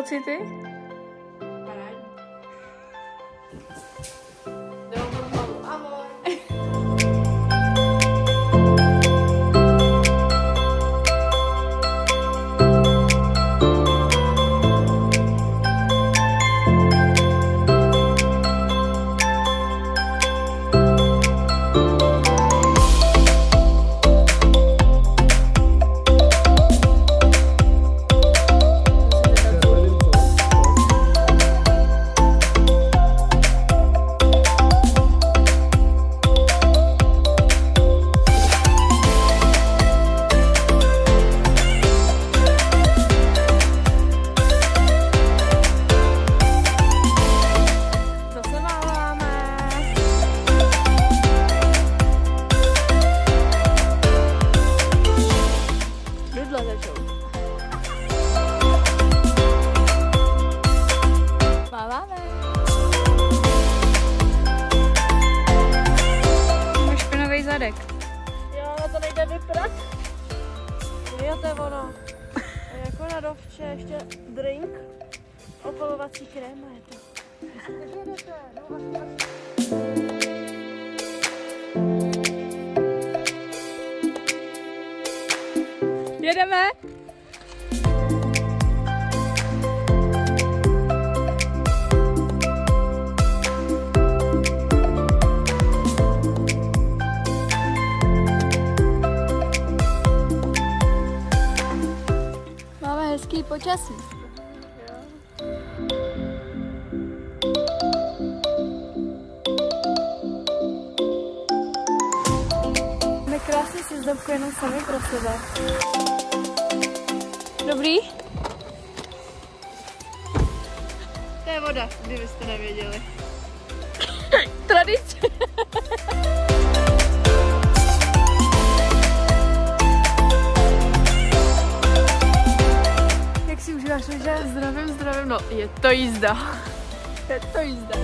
pocity? Parádní. Ahoj. Máš špinavý zadek. Jo, to nejde vyprat. Jo, to je ono. Jako na dovče ještě drink, opalovací krém a je to. Jedeme? Máme hezký počasí. My krásně si zdobku jenom sami pro sebe. Dobrý? To je voda, kdybyste nevěděli. Tradice. Jak si užíváš, že zdravím, no je to jízda. Je to jízda.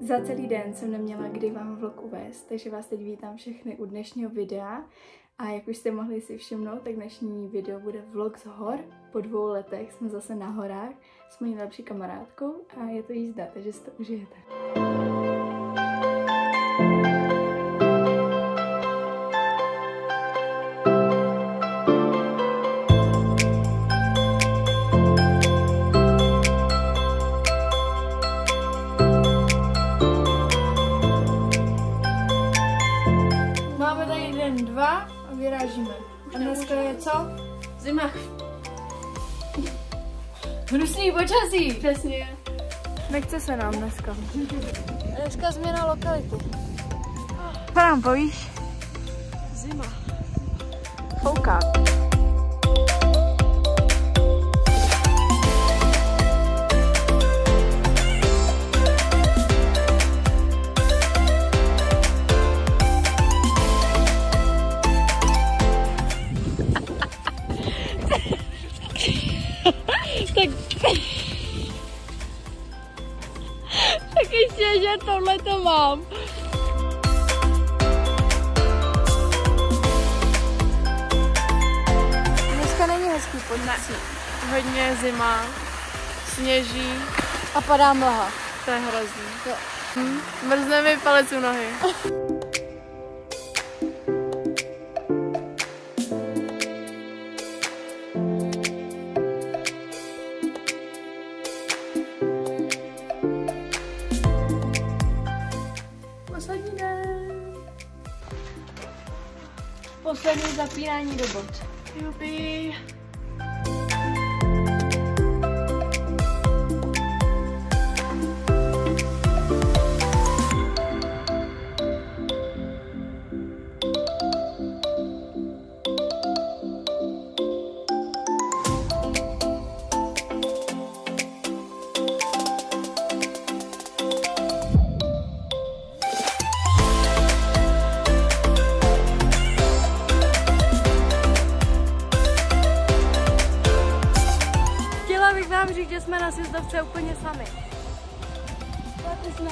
Za celý den jsem neměla kdy vám vlog uvést, takže vás teď vítám všechny u dnešního videa. A jak už jste mohli si všimnout, tak dnešní video bude vlog z hor. Po 2 letech jsme zase na horách s mojí nejlepší kamarádkou a je to jízda, takže si to užijete. Máme tady den 2 a vyrážíme. A dneska je co? Zima. Hnusný počasí! Přesně. Nechce se nám dneska. Dneska změna lokality. Co nám povíš? Zima. Fouká. Tak ještě, že tohle to mám. Dneska není hezký počasí. Hodně zima, sněží. A padá mlha. To je hrozný. Mrzne mi palec u nohy. Poslední den. Poslední zapínání do bot. Jupi. na sjezdovce úplně sami. Tak jsme.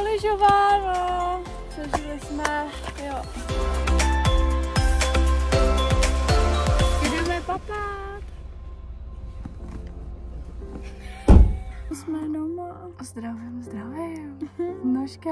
Lyžováno, přežili jsme, jo. Jdeme papat. Jsme doma. Zdravím. Nožka.